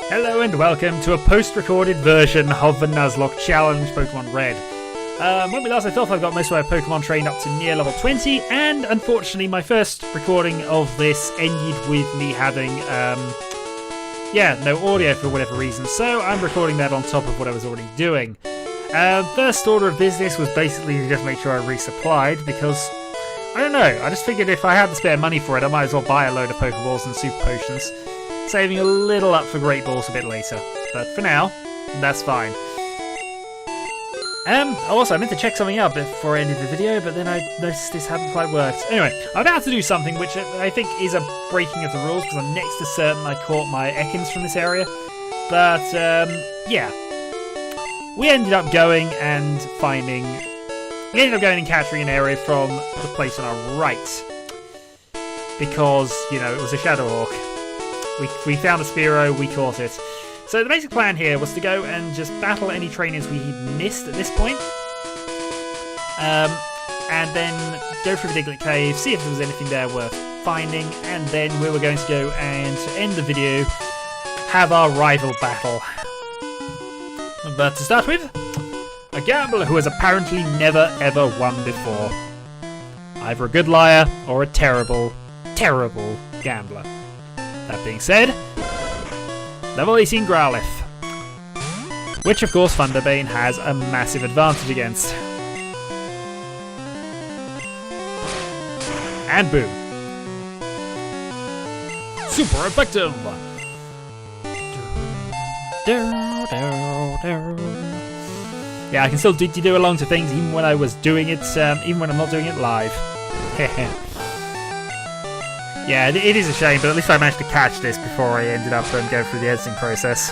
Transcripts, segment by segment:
Hello and welcome to a post-recorded version of the Nuzlocke Challenge Pokemon Red. When we last left off, I got most of my Pokemon trained up to near level 20, and unfortunately my first recording of this ended with me having, no audio for whatever reason, so I'm recording that on top of what I was already doing. First order of business was basically to just make sure I resupplied, because, I don't know, I just figured if I had the spare money for it, I might as well buy a load of Pokeballs and Super Potions, saving a little up for Great Balls a bit later. But for now, that's fine. Also, I meant to check something out before I ended the video, but then I noticed this hadn't quite worked. Anyway, I'm about to do something which I think is a breaking of the rules, because I'm next to certain I caught my Ekans from this area. But, yeah. We ended up going and finding... We ended up going and capturing an area from the place on our right. Because, you know, it was a Shadowhawk. We found a Spearow, we caught it. So the basic plan here was to go and just battle any trainers we missed at this point. And then go through the Diglett Cave, see if there was anything there worth finding, and then we were going to go and, to end the video, have our rival battle. But to start with, a gambler who has apparently never ever won before. Either a good liar or a terrible, terrible gambler. That being said, level 18 GROWLIThe, which of course Thunderbane has a massive advantage against. And boom. Super effective! Yeah, I can still do along to things even when I was doing it, even when I'm not doing it live. Yeah, it is a shame, but at least I managed to catch this before I ended up going through the editing process.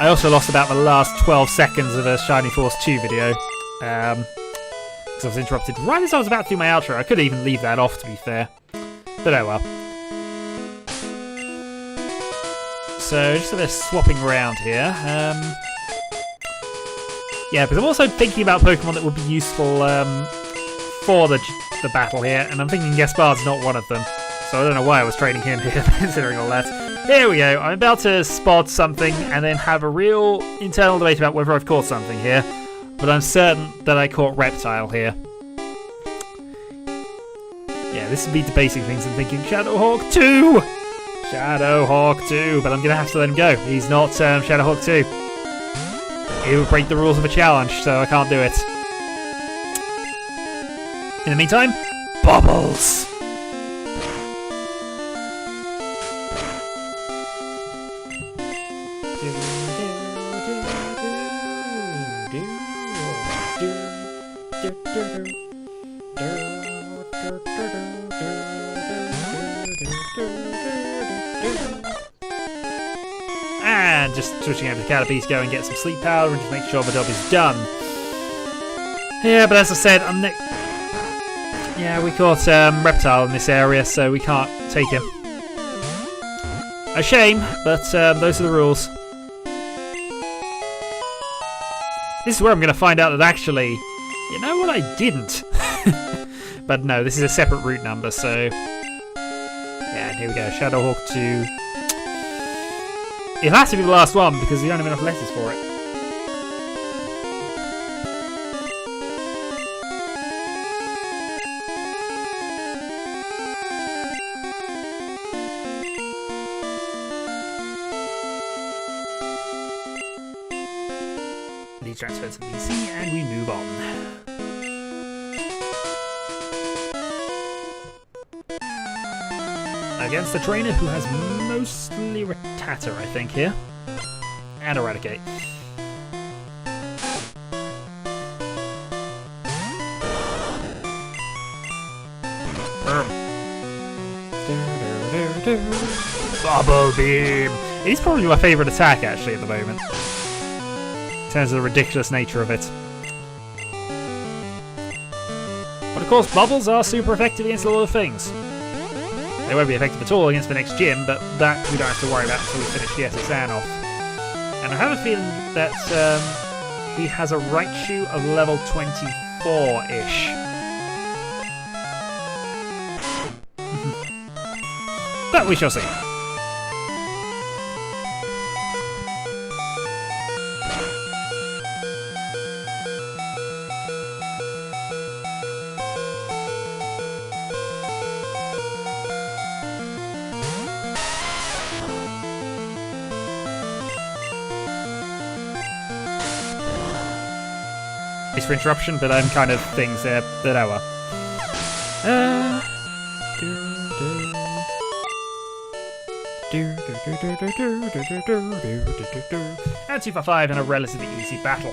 I also lost about the last 12 seconds of a Shining Force 2 video. Because I was interrupted right as I was about to do my outro. I could even leave that off, to be fair. But oh well. So, just a bit of swapping around here. Yeah, because I'm also thinking about Pokemon that would be useful, for the battle here, and I'm thinking Gaspard's not one of them, so I don't know why I was trading him here, considering all that. Here we go, I'm about to spot something and then have a real internal debate about whether I've caught something here, but I'm certain that I caught Reptile here. Yeah, this would be debasing things and thinking Shadowhawk 2! Shadowhawk 2, but I'm going to have to let him go. He's not Shadowhawk 2. He would break the rules of a challenge, so I can't do it. In the meantime, Bubbles! And just switching over to Caterpie's, go and get some sleep powder and just make sure the job is done. Yeah, but as I said, yeah, we caught Reptile in this area, so we can't take him. A shame, but those are the rules. This is where I'm going to find out that actually, you know what, I didn't. But no, this is a separate route number, so... Yeah, here we go, Shadowhawk 2. It has to be the last one, because we don't have enough letters for it. These transfer to BC and we move on. Against the trainer who has mostly Rattata, I think, here. And Raticate. Bubble Beam! It is probably my favourite attack, actually, at the moment. In terms of the ridiculous nature of it. But of course, Bubbles are super effective against a lot of things. They won't be effective at all against the next gym, but that we don't have to worry about until we finish the SSN off. And I have a feeling that he has a Raichu of level 24-ish. But we shall see. For interruption, but kind of things there that I were. And 255 in a relatively easy battle.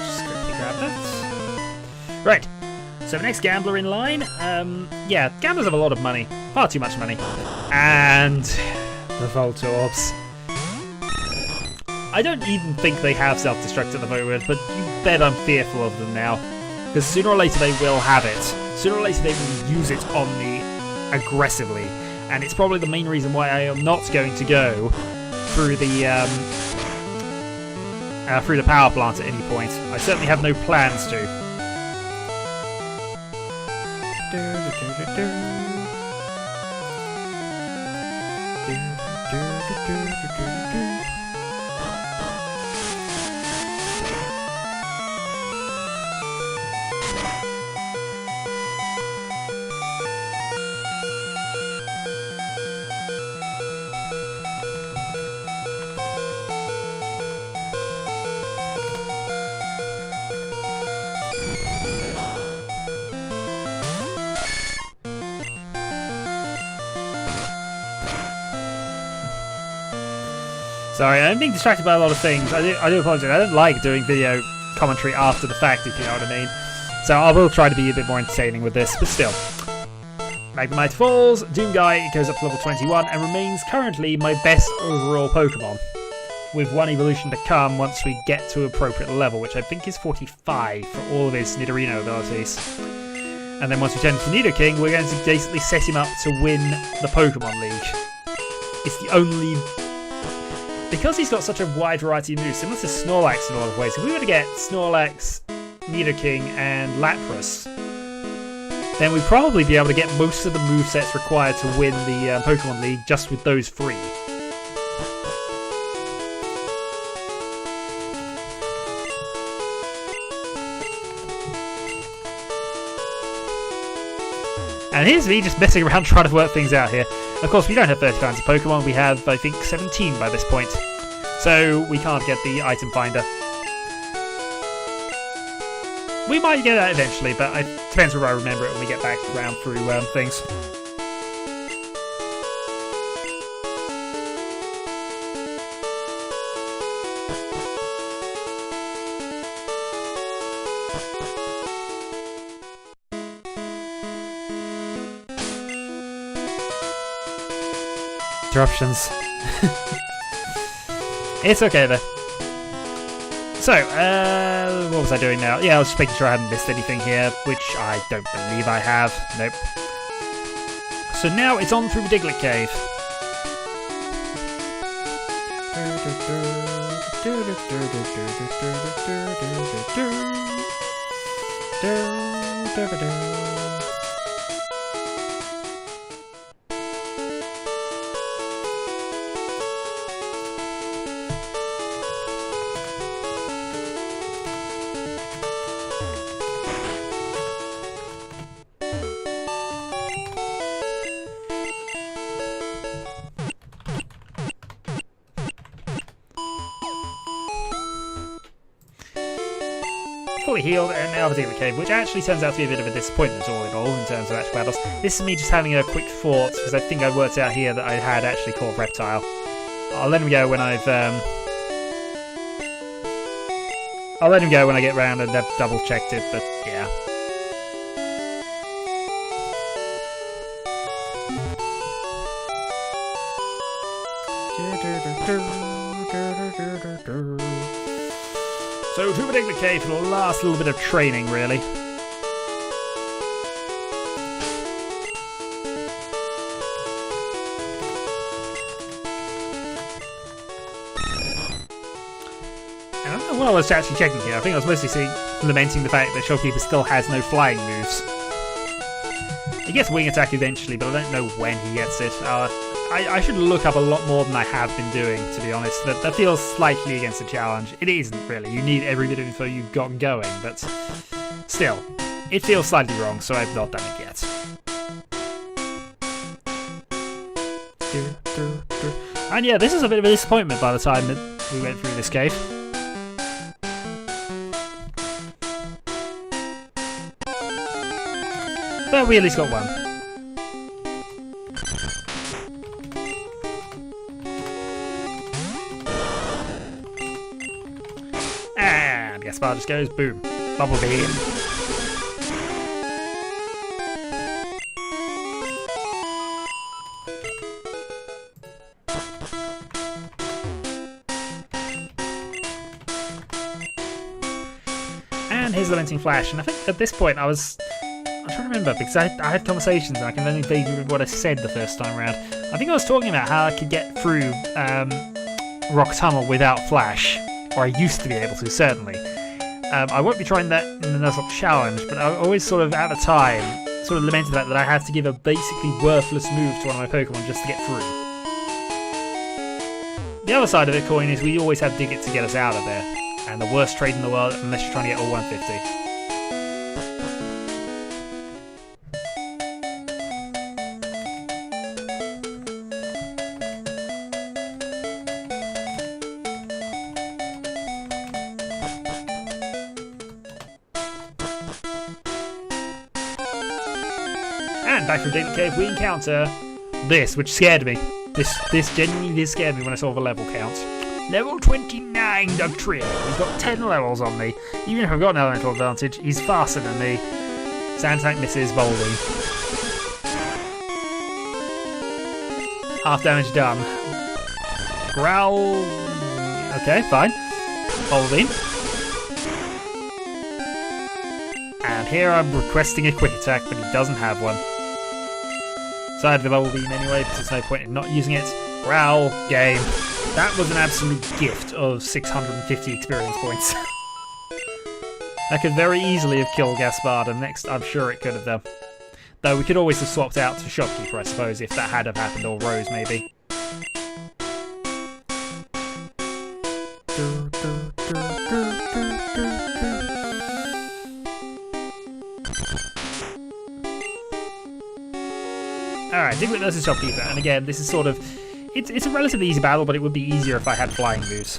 Just quickly grab that. Right. So the next gambler in line, yeah, gamblers have a lot of money. Far too much money. And the Voltorbs. I don't even think they have self-destruct at the moment, but you bet I'm fearful of them now. Because sooner or later they will have it. Sooner or later they will use it on me aggressively. And it's probably the main reason why I am not going to go through the power plant at any point. I certainly have no plans to. Sorry, I'm being distracted by a lot of things. I do apologise. I don't like doing video commentary after the fact, if you know what I mean. So I will try to be a bit more entertaining with this, but still. MAGNEMITE falls, Doomguy goes up to level 21 and remains currently my best overall Pokemon. With one evolution to come once we get to appropriate level, which I think is 45 for all of his Nidorino abilities. And then once we turn to Nidoking, we're going to basically set him up to win the Pokemon League. It's the only... Because he's got such a wide variety of moves, similar to Snorlax in a lot of ways, if we were to get Snorlax, Nidoking, and Lapras, then we'd probably be able to get most of the movesets required to win the Pokemon League just with those three. And here's me just messing around trying to work things out here. Of course, we don't have 30 kinds of Pokemon, we have, I think, 17 by this point. So, we can't get the item finder. We might get that eventually, but it depends whether I remember it when we get back around through things. Interruptions. It's okay though. So, what was I doing now? Yeah, I was just making sure I hadn't missed anything here, which I don't believe I have. Nope. So now it's on through the Diglett Cave. Fully healed, and now the Diglett Cave, which actually turns out to be a bit of a disappointment all in all in terms of actual battles. This is me just having a quick thought, because I think I worked out here that I had actually caught Reptile. I'll let him go when I've I'll let him go when I get round and have double checked it, but yeah. So to the Diglett Cave for the last little bit of training, really. And I don't know what I was actually checking here. I think I was mostly lamenting the fact that Shopkeeper still has no flying moves. He gets wing attack eventually, but I don't know when he gets it. I should look up a lot more than I have been doing, to be honest. That feels slightly against the challenge. It isn't really. You need every bit of info you've got going, but still, it feels slightly wrong, so I've not done it yet. And yeah, this is a bit of a disappointment by the time that we went through this cave. But we at least got one. And Gaspar just goes boom. Bubble beam. And here's Lamenting Flash. And I think at this point I'm trying to remember because I had conversations and I can only vaguely remember what I said the first time around. I think I was talking about how I could get through Rock Tunnel without Flash, or I used to be able to, certainly. I won't be trying that in the Nuzlocke challenge, but I always sort of, at the time, sort of lamented the fact that I had to give a basically worthless move to one of my Pokemon just to get through. The other side of the coin is we always have Diglett to get us out of there, and the worst trade in the world unless you're trying to get all 150. And back from Diglett Cave we encounter this, which scared me. This genuinely did scare me when I saw the level count. Level 29 DUGTRIO. He's got 10 levels on me. Even if I've got an elemental advantage, he's faster than me. Sand Tank misses, Voldy. Half damage done. Growl. Okay, fine. Voldy. And here I'm requesting a quick attack, but he doesn't have one. So I had the Bubble Beam anyway, because there's no point in not using it. Growl, game. That was an absolute gift of 650 experience points. That could very easily have killed Gaspardum. Next, I'm sure it could have done. Though we could always have swapped out to Shopkeeper, I suppose, if that had have happened, or Rose maybe. Alright, Diglett versus Shopkeeper, and again, this is sort of... It's a relatively easy battle, but it would be easier if I had flying moves.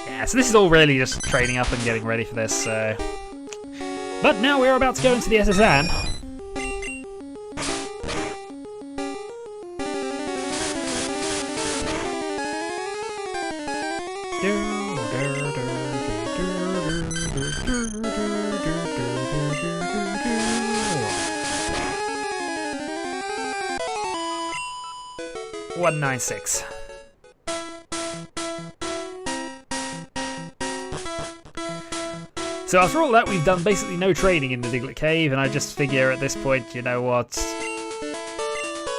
Yeah, so this is all really just training up and getting ready for this, so... But now we're about to go into the SSN. $196. So after all that, we've done basically no training in the Diglett Cave, and I just figure at this point, you know what,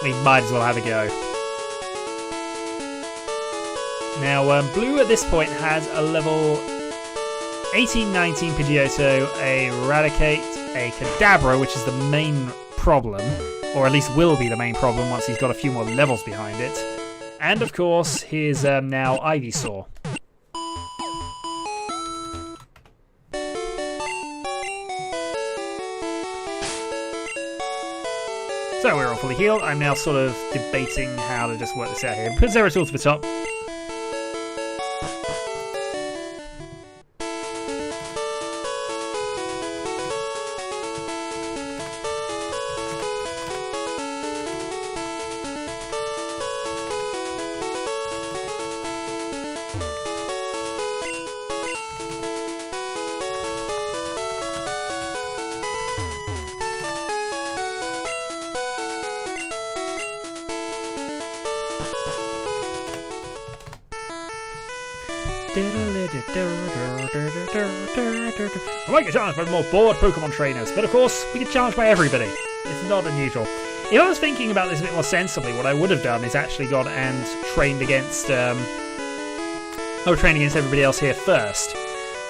we might as well have a go. Now, Blue at this point has a level 18-19 Pidgeotto, a RATICATE, a Kadabra, which is the main problem, or at least will be the main problem once he's got a few more levels behind it, and of course his now IVYSAUR. So we're all fully healed. I'm now sort of debating how to just work this out here. Put Zeratul to the top. I might get challenged by more bored Pokemon trainers, but of course, we get challenged by everybody. It's not unusual. If I was thinking about this a bit more sensibly, what I would have done is actually gone and trained against, everybody else here first.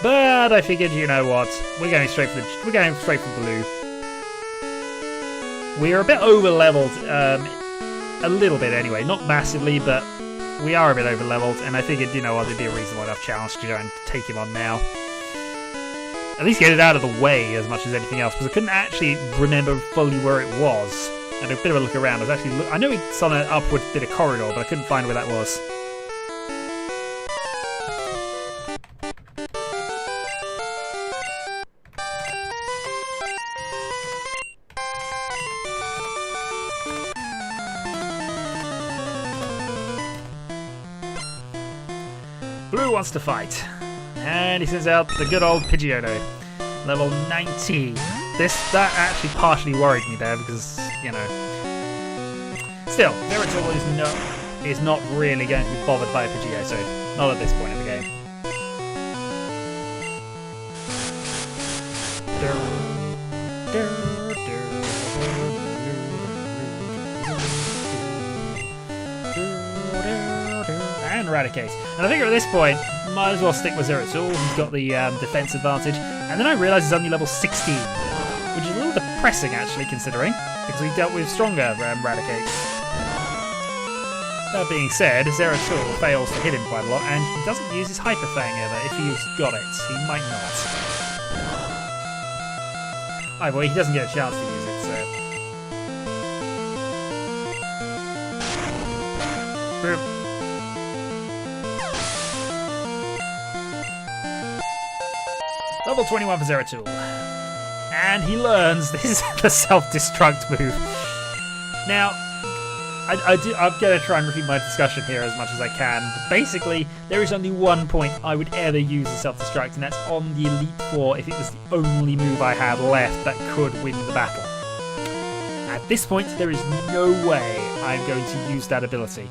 But I figured, you know what, we're going straight for blue. We are a bit over-leveled, a little bit anyway, not massively, but we are a bit over-leveled, and I figured, you know what, there'd be a reasonable enough challenge to go and take him on now. At least get it out of the way as much as anything else, because I couldn't actually remember fully where it was. I had a bit of a look around. I know it's on an upward bit of corridor, but I couldn't find where that was. Blue wants to fight. And he sends out the good old Pidgeotto. Level 90. That actually partially worried me there because, you know. Still, Zeratul is not really going to be bothered by a Pidgeotto. Not at this point in the game. And RATICATE. And I think at this point, might as well stick with Zeratul. He's got the defense advantage. And then I realised he's only level 16, which is a little depressing actually, considering, because we dealt with stronger RATICATEs. That being said, Zeratul fails to hit him quite a lot, and he doesn't use his Hyper Fang ever. If he's got it, he might not. Oh, well, he doesn't get a chance to use it, so. Boom. Level 21 for Zeratul. And he learns this is the self-destruct move. Now, I'm going to try and repeat my discussion here as much as I can. But basically, there is only one point I would ever use a self-destruct, and that's on the Elite Four if it was the only move I had left that could win the battle. At this point, there is no way I'm going to use that ability.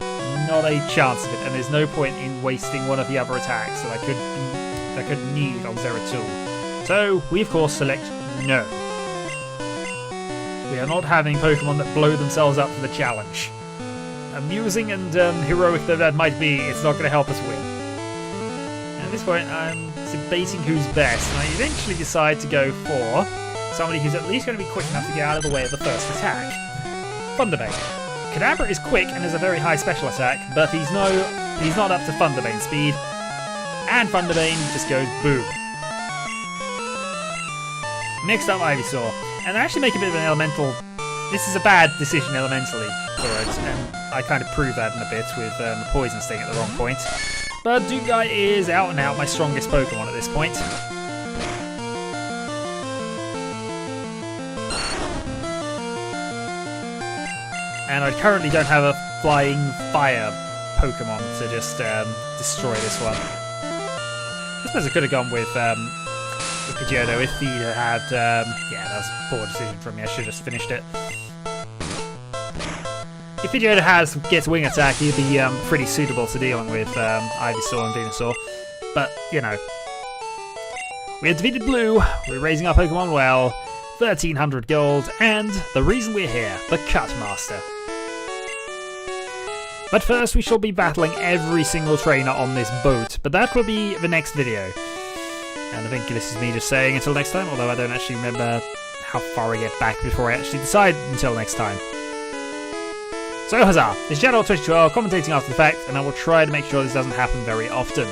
Not a chance of it, and there's no point in wasting one of the other attacks that I could need on Zeratul. So, we of course select no. We are not having Pokemon that blow themselves up for the challenge. Amusing and heroic though that might be, it's not going to help us win. And at this point, I'm debating who's best, and I eventually decide to go for somebody who's at least going to be quick enough to get out of the way of the first attack. Thunderbane. Kadabra is quick and has a very high special attack, but he's not up to Thunderbane speed. And Thunderbane just goes boom. Next up, IVYSAUR. And I actually make a bit of an elemental. This is a bad decision elementally for it, and I kind of prove that in a bit with the Poison Sting at the wrong point. But Dugai is out and out my strongest Pokemon at this point. And I currently don't have a flying fire Pokemon to just destroy this one. I suppose I could have gone with Pidgeotto if he had... yeah, that was a poor decision from me. I should have just finished it. If Pidgeotto gets Wing Attack, he'd be pretty suitable to dealing with Ivysaur and Venusaur. But, you know. We have defeated Blue. We're raising our Pokemon well. 1,300 gold. And the reason we're here, the Cut Master. But first, we shall be battling every single trainer on this boat. But that will be the next video. And I think this is me just saying until next time, although I don't actually remember how far I get back before I actually decide until next time. So huzzah! This is Shadowhawk 2012 commentating after the fact, and I will try to make sure this doesn't happen very often.